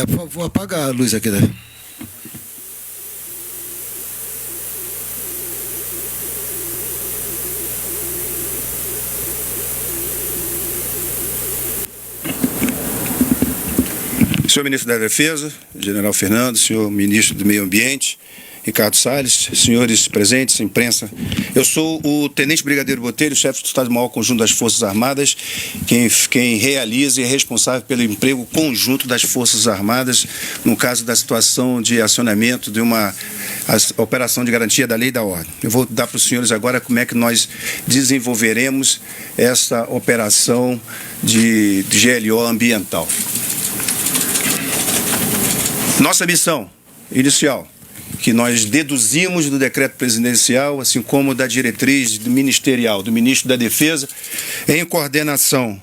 Por favor, apaga a luz aqui. Senhor Ministro da Defesa, General Fernando, senhor Ministro do Meio Ambiente, Ricardo Salles, senhores presentes, imprensa. Eu sou o Tenente Brigadeiro Botelho, chefe do Estado-Maior Conjunto das Forças Armadas, quem realiza e é responsável pelo emprego conjunto das Forças Armadas, no caso da situação de acionamento de uma operação de garantia da lei e da ordem. Eu vou dar para os senhores agora como é que nós desenvolveremos essa operação de GLO ambiental. Nossa missão inicial, que nós deduzimos do decreto presidencial, assim como da diretriz ministerial, do Ministro da Defesa, em coordenação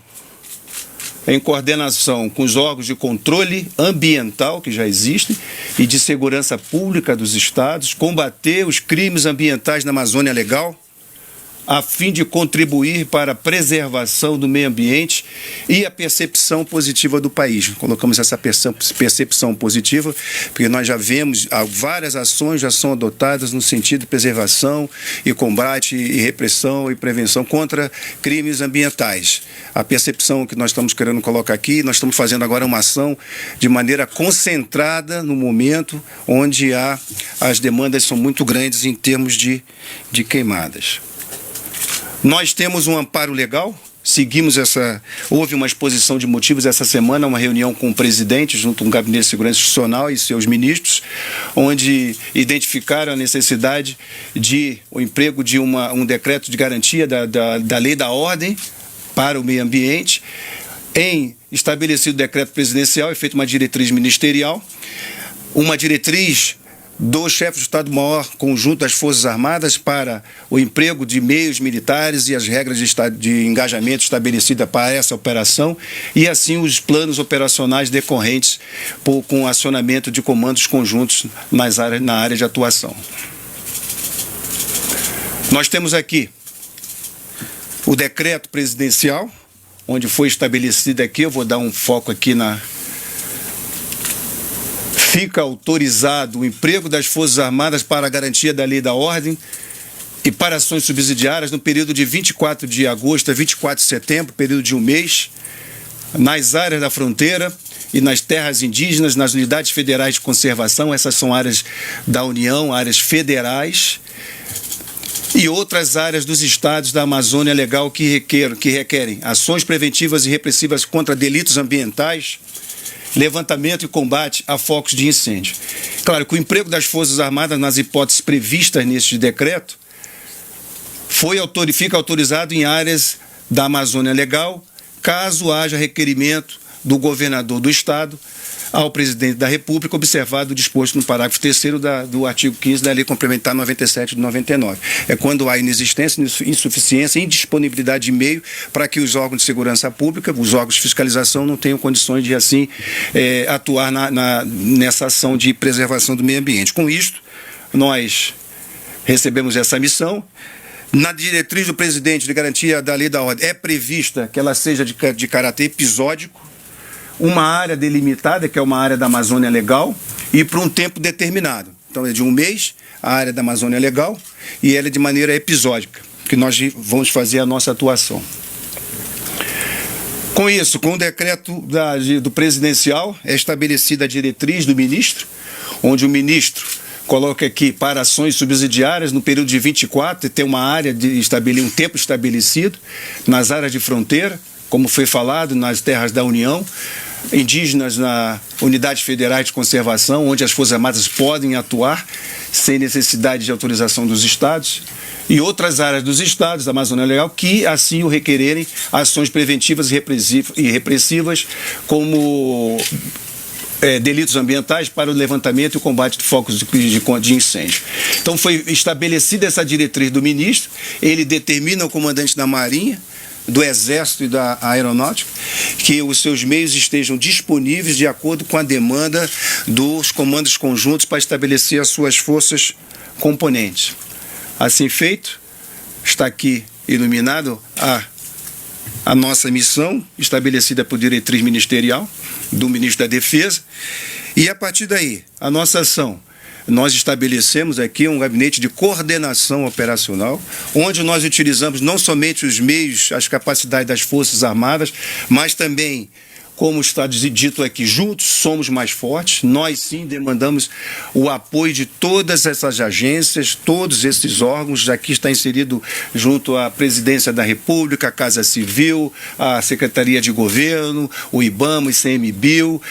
com os órgãos de controle ambiental que já existem e de segurança pública dos estados, combater os crimes ambientais na Amazônia Legal, a fim de contribuir para a preservação do meio ambiente e a percepção positiva do país. Colocamos essa percepção positiva, porque nós já vemos várias ações já são adotadas no sentido de preservação e combate e repressão e prevenção contra crimes ambientais. A percepção que nós estamos querendo colocar aqui, nós estamos fazendo agora uma ação de maneira concentrada no momento onde as demandas são muito grandes em termos de queimadas. Nós temos um amparo legal, houve uma exposição de motivos essa semana, uma reunião com o presidente, junto com o Gabinete de Segurança Institucional e seus ministros, onde identificaram a necessidade de o emprego de um decreto de garantia da lei da ordem para o meio ambiente. Em estabelecido decreto presidencial, é feita uma diretriz ministerial, uma diretriz do chefe do Estado-Maior Conjunto das Forças Armadas para o emprego de meios militares e as regras de engajamento estabelecidas para essa operação e assim os planos operacionais decorrentes com o acionamento de comandos conjuntos na área de atuação. Nós temos aqui o decreto presidencial, onde foi estabelecido aqui, eu vou dar um foco aqui Fica autorizado o emprego das Forças Armadas para a garantia da lei e da ordem e para ações subsidiárias no período de 24 de agosto a 24 de setembro, período de um mês, nas áreas da fronteira e nas terras indígenas, nas unidades federais de conservação, essas são áreas da União, áreas federais, e outras áreas dos estados da Amazônia Legal que requerem ações preventivas e repressivas contra delitos ambientais, levantamento e combate a focos de incêndio. Claro que o emprego das Forças Armadas, nas hipóteses previstas neste decreto, fica autorizado em áreas da Amazônia Legal, caso haja requerimento do governador do Estado ao presidente da República, observado o disposto no parágrafo 3º do artigo 15 da Lei Complementar 97 de 99. É quando há inexistência, insuficiência, indisponibilidade de meio para que os órgãos de segurança pública, os órgãos de fiscalização não tenham condições de assim atuar nessa ação de preservação do meio ambiente. Com isto, nós recebemos essa missão. Na diretriz do presidente de garantia da lei da ordem é prevista que ela seja de caráter episódico, uma área delimitada, que é uma área da Amazônia Legal, e por um tempo determinado. Então é de um mês a área da Amazônia Legal e ela é de maneira episódica, que nós vamos fazer a nossa atuação. Com isso, com o decreto do presidencial, é estabelecida a diretriz do ministro, onde o ministro coloca aqui para ações subsidiárias no período de 24 e tem uma área um tempo estabelecido nas áreas de fronteira, como foi falado, nas terras da União, indígenas na unidades federais de conservação, onde as Forças Armadas podem atuar sem necessidade de autorização dos estados, e outras áreas dos estados da Amazônia Legal que assim o requererem ações preventivas e repressivas como delitos ambientais para o levantamento e o combate de focos de incêndio. Então foi estabelecida essa diretriz do ministro, ele determina ao comandante da Marinha, do Exército e da Aeronáutica, que os seus meios estejam disponíveis de acordo com a demanda dos comandos conjuntos para estabelecer as suas forças componentes. Assim feito, está aqui iluminado a nossa missão estabelecida por diretriz ministerial, do ministro da Defesa. E a partir daí, a nossa ação, nós estabelecemos aqui um gabinete de coordenação operacional, onde nós utilizamos não somente os meios, as capacidades das Forças Armadas, mas também, como está dito aqui, juntos somos mais fortes. Nós sim demandamos o apoio de todas essas agências, todos esses órgãos. Aqui está inserido junto à Presidência da República, a Casa Civil, a Secretaria de Governo, o IBAMA, o ICMBio,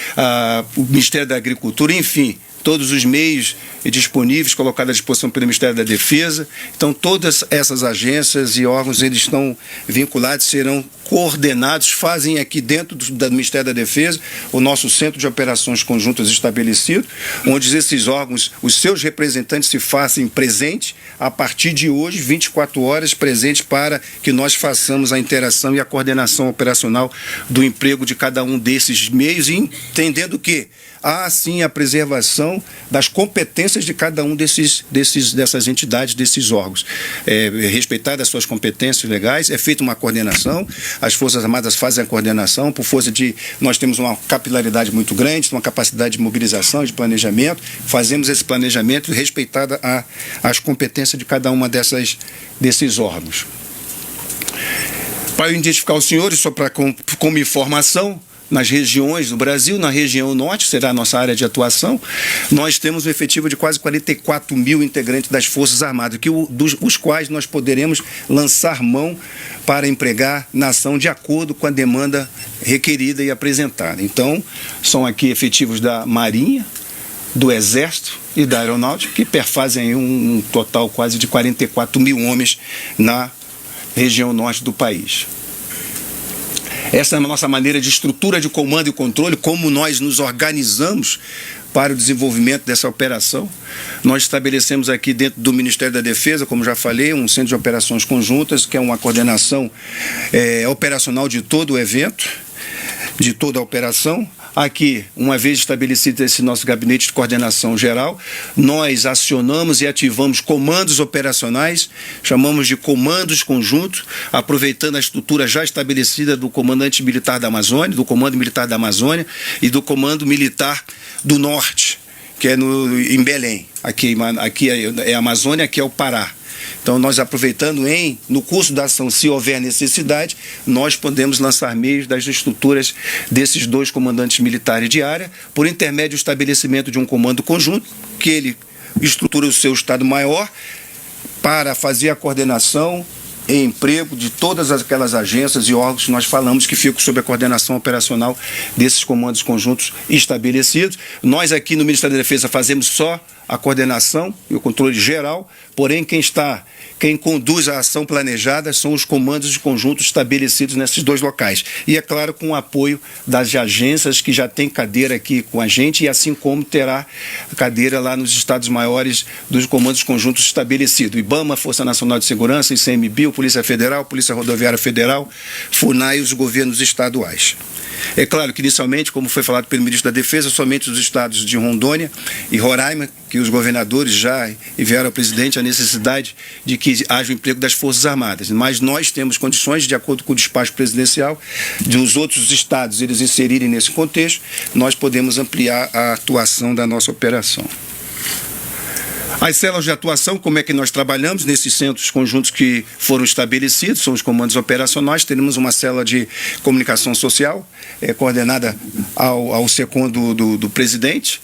o Ministério da Agricultura, enfim, todos os meios disponíveis, colocados à disposição pelo Ministério da Defesa. Então, todas essas agências e órgãos, eles estão vinculados, serão coordenados, fazem aqui dentro do Ministério da Defesa o nosso Centro de Operações Conjuntas estabelecido, onde esses órgãos, os seus representantes se façam presentes, a partir de hoje, 24 horas presentes, para que nós façamos a interação e a coordenação operacional do emprego de cada um desses meios, e entendendo que há sim a preservação das competências de cada um dessas entidades, desses órgãos. Respeitadas as suas competências legais, é feita uma coordenação, as Forças Armadas fazem a coordenação, por força de nós temos uma capilaridade muito grande, uma capacidade de mobilização, de planejamento, fazemos esse planejamento respeitada as competências de cada uma desses órgãos. Para identificar os senhores, só como informação, nas regiões do Brasil, na região norte, será a nossa área de atuação, nós temos um efetivo de quase 44 mil integrantes das Forças Armadas, os quais nós poderemos lançar mão para empregar na ação de acordo com a demanda requerida e apresentada. Então, são aqui efetivos da Marinha, do Exército e da Aeronáutica, que perfazem um total quase de 44 mil homens na região norte do país. Essa é a nossa maneira de estrutura de comando e controle, como nós nos organizamos para o desenvolvimento dessa operação. Nós estabelecemos aqui dentro do Ministério da Defesa, como já falei, um centro de operações conjuntas, que é uma coordenação operacional de todo o evento, de toda a operação. Aqui, uma vez estabelecido esse nosso gabinete de coordenação geral, nós acionamos e ativamos comandos operacionais, chamamos de comandos conjuntos, aproveitando a estrutura já estabelecida do Comandante Militar da Amazônia, do Comando Militar da Amazônia e do Comando Militar do Norte, que é em Belém. Aqui é a Amazônia, aqui é o Pará. Então, nós aproveitando no curso da ação, se houver necessidade, nós podemos lançar meios das estruturas desses dois comandantes militares de área, por intermédio do estabelecimento de um comando conjunto, que ele estrutura o seu Estado-Maior para fazer a coordenação e emprego de todas aquelas agências e órgãos que nós falamos que ficam sob a coordenação operacional desses comandos conjuntos estabelecidos. Nós aqui no Ministério da Defesa fazemos só a coordenação e o controle geral, porém quem conduz a ação planejada são os comandos de conjuntos estabelecidos nesses dois locais. E é claro, com o apoio das agências que já tem cadeira aqui com a gente, e assim como terá cadeira lá nos estados maiores dos comandos conjuntos estabelecidos. IBAMA, Força Nacional de Segurança, ICMBio, Polícia Federal, Polícia Rodoviária Federal, FUNAI e os governos estaduais. É claro que inicialmente, como foi falado pelo ministro da Defesa, somente os estados de Rondônia e Roraima, que os governadores já enviaram ao presidente a necessidade de que haja o emprego das Forças Armadas. Mas nós temos condições, de acordo com o despacho presidencial, de os outros estados eles inserirem nesse contexto, nós podemos ampliar a atuação da nossa operação. As células de atuação, como é que nós trabalhamos nesses centros conjuntos que foram estabelecidos, são os comandos operacionais. Teremos uma célula de comunicação social, coordenada ao segundo do presidente,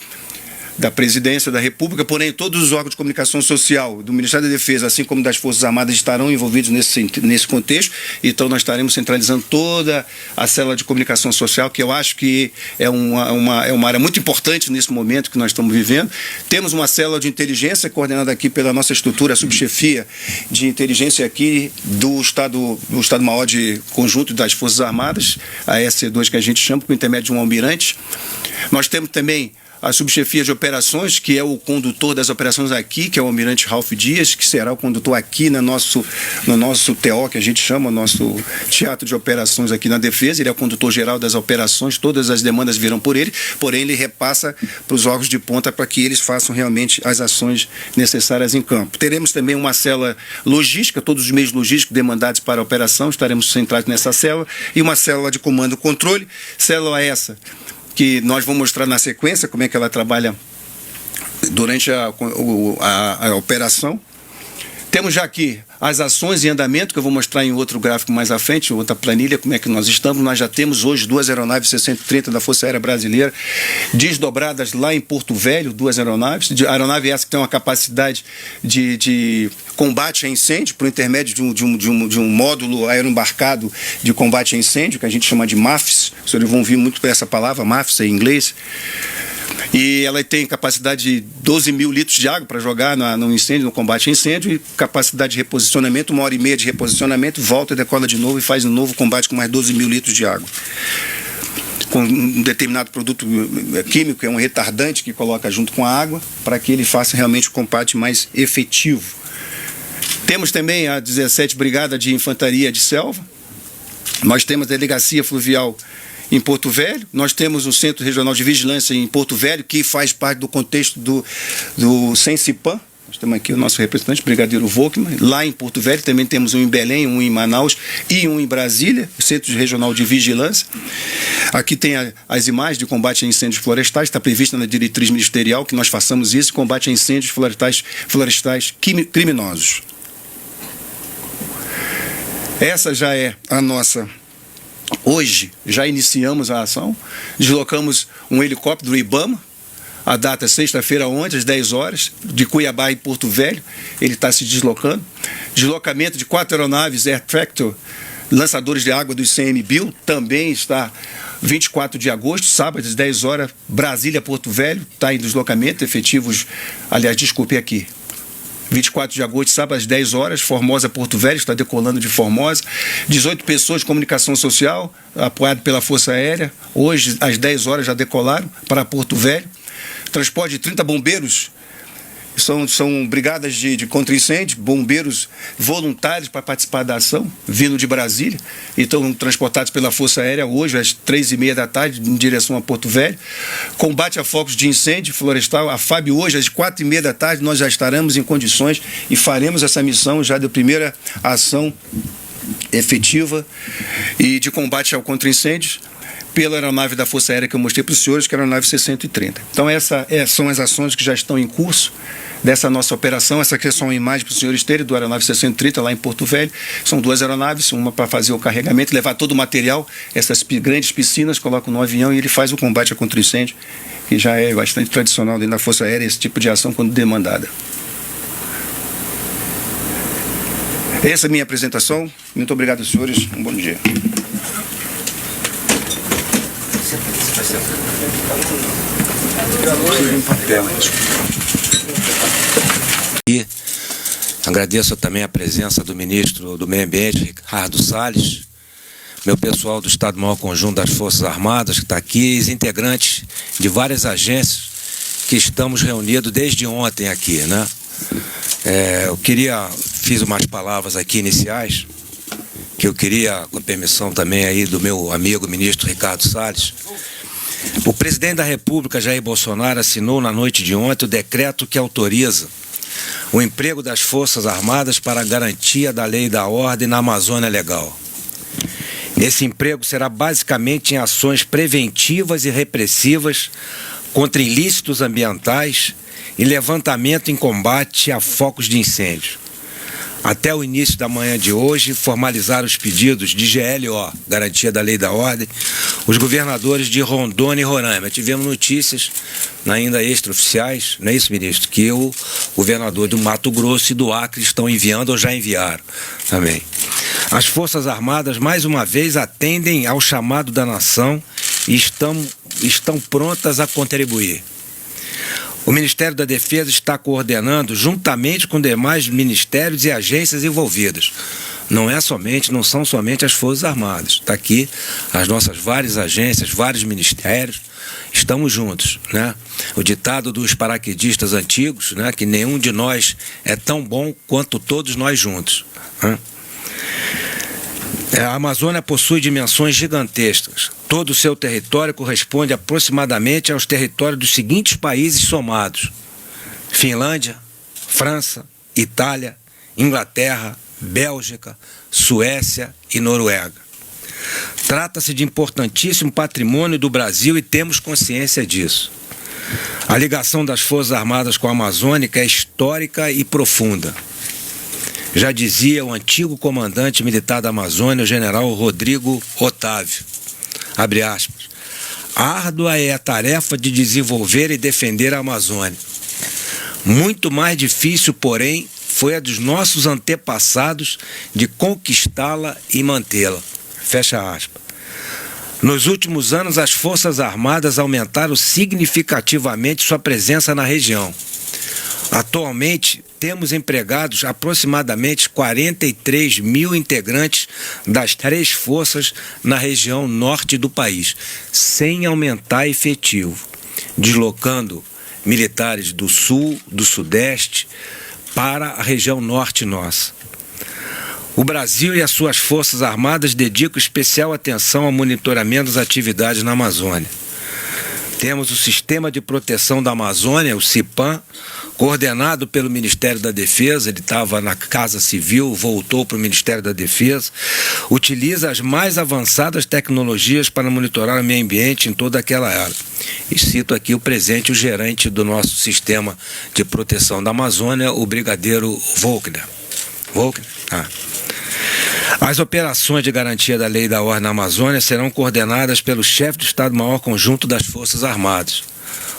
da Presidência da República, porém todos os órgãos de comunicação social do Ministério da Defesa, assim como das Forças Armadas, estarão envolvidos nesse contexto. Então nós estaremos centralizando toda a célula de comunicação social, que eu acho que é uma área muito importante nesse momento que nós estamos vivendo. Temos uma célula de inteligência coordenada aqui pela nossa estrutura, a subchefia de inteligência aqui do Estado-Maior de Conjunto das Forças Armadas, a SC2 que a gente chama, com o intermédio de um almirante. Nós temos também a subchefia de operações, que é o condutor das operações aqui, que é o almirante Ralph Dias, que será o condutor aqui no nosso TO, que a gente chama, o nosso Teatro de Operações aqui na Defesa. Ele é o condutor geral das operações, todas as demandas virão por ele, porém ele repassa para os órgãos de ponta para que eles façam realmente as ações necessárias em campo. Teremos também uma célula logística, todos os meios logísticos demandados para a operação, estaremos centrados nessa célula, e uma célula de comando e controle, célula essa que nós vamos mostrar na sequência como é que ela trabalha durante a operação. Temos já aqui as ações em andamento, que eu vou mostrar em outro gráfico mais à frente, outra planilha, como é que nós estamos. Nós já temos hoje 2 aeronaves 630 da Força Aérea Brasileira desdobradas lá em Porto Velho, 2 aeronaves. A aeronave essa que tem uma capacidade de combate a incêndio, por intermédio de um módulo aeroembarcado de combate a incêndio, que a gente chama de MAFS. Os senhores vão ouvir muito essa palavra, MAFS em inglês. E ela tem capacidade de 12 mil litros de água para jogar no incêndio, no combate a incêndio, e capacidade de reposicionamento, 1h30 de reposicionamento, volta e decola de novo e faz um novo combate com mais 12 mil litros de água. Com um determinado produto químico, é um retardante que coloca junto com a água, para que ele faça realmente o combate mais efetivo. Temos também a 17 Brigada de Infantaria de Selva. Nós temos a Delegacia Fluvial em Porto Velho, nós temos o Centro Regional de Vigilância em Porto Velho, que faz parte do contexto do Sensipan. Nós temos aqui o nosso representante, Brigadeiro Volkmann, lá em Porto Velho. Também temos um em Belém, um em Manaus e um em Brasília, o Centro Regional de Vigilância. Aqui tem as imagens de combate a incêndios florestais, está prevista na diretriz ministerial que nós façamos isso, combate a incêndios florestais criminosos. Essa já é a nossa... Hoje, já iniciamos a ação, deslocamos um helicóptero do IBAMA, a data é sexta-feira ontem, às 10 horas, de Cuiabá e Porto Velho, ele está se deslocando. Deslocamento de 4 aeronaves Air Tractor, lançadores de água do ICMBio, também está 24 de agosto, sábado, às 10 horas, Brasília, Porto Velho, está em deslocamento, efetivos, aliás, desculpe aqui, 24 de agosto, sábado, às 10 horas, Formosa, Porto Velho, está decolando de Formosa. 18 pessoas de comunicação social, apoiado pela Força Aérea. Hoje, às 10 horas, já decolaram para Porto Velho. Transporte de 30 bombeiros, são brigadas de contra-incêndio, bombeiros voluntários para participar da ação, vindo de Brasília, e estão transportados pela Força Aérea hoje, às 3h30 da tarde, em direção a Porto Velho. Combate a focos de incêndio florestal, a FAB hoje, às 4h30 da tarde, nós já estaremos em condições e faremos essa missão já da primeira ação efetiva e de combate ao contra-incêndios, pela aeronave da Força Aérea que eu mostrei para os senhores, que é a aeronave 630. Então, são as ações que já estão em curso dessa nossa operação. Essa aqui é só uma imagem para os senhores terem do aeronave 630 lá em Porto Velho. São 2 aeronaves, uma para fazer o carregamento, levar todo o material, essas grandes piscinas, colocam no avião e ele faz o combate a contra-incêndio, que já é bastante tradicional dentro da Força Aérea, esse tipo de ação quando demandada. Essa é a minha apresentação. Muito obrigado, senhores. Um bom dia. E agradeço também a presença do ministro do Meio Ambiente, Ricardo Salles, meu pessoal do Estado-Maior Conjunto das Forças Armadas, que está aqui, os integrantes de várias agências que estamos reunidos desde ontem aqui, né? Fiz umas palavras aqui iniciais, que eu queria, com a permissão também aí do meu amigo ministro Ricardo Salles. O presidente da República, Jair Bolsonaro, assinou na noite de ontem o decreto que autoriza o emprego das Forças Armadas para a garantia da lei e da ordem na Amazônia Legal. Esse emprego será basicamente em ações preventivas e repressivas contra ilícitos ambientais e levantamento em combate a focos de incêndio. Até o início da manhã de hoje, formalizaram os pedidos de GLO, Garantia da Lei e da Ordem, os governadores de Rondônia e Roraima. Tivemos notícias, ainda extraoficiais, não é isso, ministro? Que o governador do Mato Grosso e do Acre estão enviando ou já enviaram também. As Forças Armadas, mais uma vez, atendem ao chamado da nação e estão prontas a contribuir. O Ministério da Defesa está coordenando, juntamente com demais ministérios e agências envolvidas. Não são somente as Forças Armadas. Está aqui as nossas várias agências, vários ministérios, estamos juntos, né? O ditado dos paraquedistas antigos, né? Que nenhum de nós é tão bom quanto todos nós juntos, né? A Amazônia possui dimensões gigantescas. Todo o seu território corresponde aproximadamente aos territórios dos seguintes países somados: Finlândia, França, Itália, Inglaterra, Bélgica, Suécia e Noruega. Trata-se de importantíssimo patrimônio do Brasil e temos consciência disso. A ligação das Forças Armadas com a Amazônica é histórica e profunda. Já dizia o antigo comandante militar da Amazônia, o general Rodrigo Otávio, abre aspas, árdua é a tarefa de desenvolver e defender a Amazônia. Muito mais difícil, porém, foi a dos nossos antepassados de conquistá-la e mantê-la. Fecha aspas. Nos últimos anos, as Forças Armadas aumentaram significativamente sua presença na região. Atualmente, temos empregados aproximadamente 43 mil integrantes das 3 forças na região norte do país, sem aumentar efetivo, deslocando militares do sul, do sudeste, para a região norte nossa. O Brasil e as suas Forças Armadas dedicam especial atenção ao monitoramento das atividades na Amazônia. Temos o Sistema de Proteção da Amazônia, o CIPAM, coordenado pelo Ministério da Defesa, ele estava na Casa Civil, voltou para o Ministério da Defesa, utiliza as mais avançadas tecnologias para monitorar o meio ambiente em toda aquela área. E cito aqui o presente, o gerente do nosso Sistema de Proteção da Amazônia, o brigadeiro Volkner. As operações de garantia da lei e da ordem na Amazônia serão coordenadas pelo chefe do Estado-Maior Conjunto das Forças Armadas,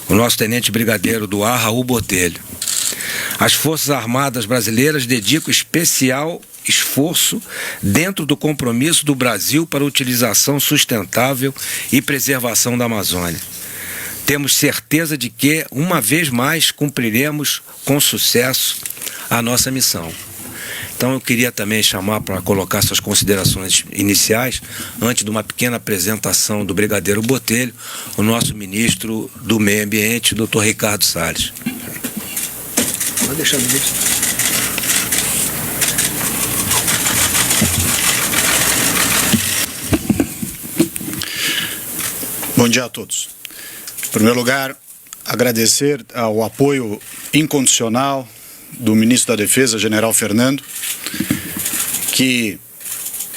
o nosso tenente brigadeiro do ar, Raul Botelho. As Forças Armadas brasileiras dedicam especial esforço dentro do compromisso do Brasil para a utilização sustentável e preservação da Amazônia. Temos certeza de que, uma vez mais, cumpriremos com sucesso a nossa missão. Então eu queria também chamar para colocar suas considerações iniciais, antes de uma pequena apresentação do brigadeiro Botelho, o nosso ministro do Meio Ambiente, Dr. Ricardo Salles. Pode deixar o ministro. Bom dia a todos. Em primeiro lugar, agradecer ao apoio incondicional do ministro da Defesa, general Fernando, que,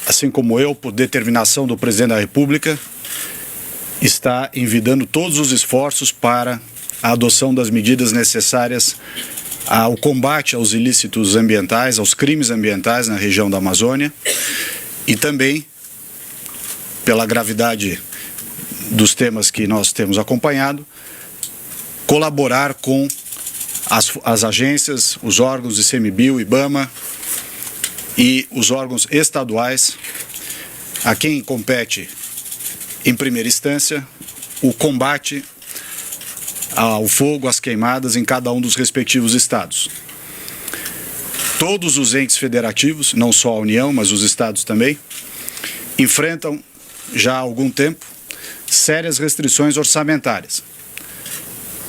assim como eu, por determinação do presidente da República, está envidando todos os esforços para a adoção das medidas necessárias ao combate aos ilícitos ambientais, aos crimes ambientais na região da Amazônia e também, pela gravidade dos temas que nós temos acompanhado, colaborar com as agências, os órgãos de ICMBio, IBAMA e os órgãos estaduais, a quem compete, em primeira instância, o combate ao fogo, às queimadas em cada um dos respectivos estados. Todos os entes federativos, não só a União, mas os estados também, enfrentam já há algum tempo sérias restrições orçamentárias.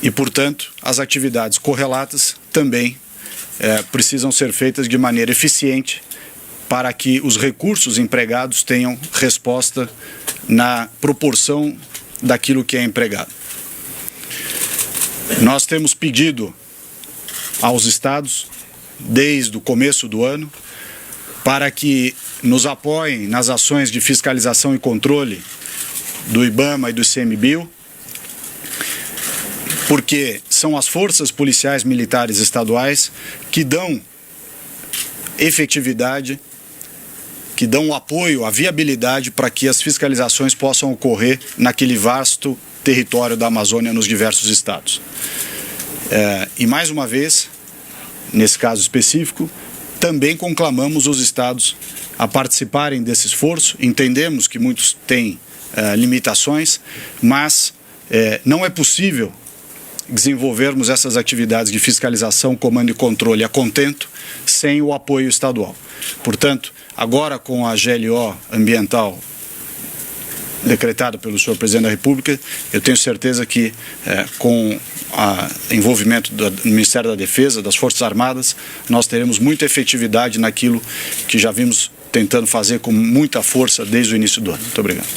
E, portanto, as atividades correlatas também precisam ser feitas de maneira eficiente para que os recursos empregados tenham resposta na proporção daquilo que é empregado. Nós temos pedido aos estados, desde o começo do ano, para que nos apoiem nas ações de fiscalização e controle do IBAMA e do ICMBio, porque são as forças policiais militares estaduais que dão efetividade, que dão o apoio, a viabilidade para que as fiscalizações possam ocorrer naquele vasto território da Amazônia nos diversos estados. E mais uma vez, nesse caso específico, também conclamamos os estados a participarem desse esforço. Entendemos que muitos têm limitações, mas não é possível desenvolvermos essas atividades de fiscalização, comando e controle a contento sem o apoio estadual. Portanto, agora com a GLO ambiental decretada pelo senhor presidente da República, eu tenho certeza que com o envolvimento do Ministério da Defesa, das Forças Armadas, nós teremos muita efetividade naquilo que já vimos tentando fazer com muita força desde o início do ano. Muito obrigado.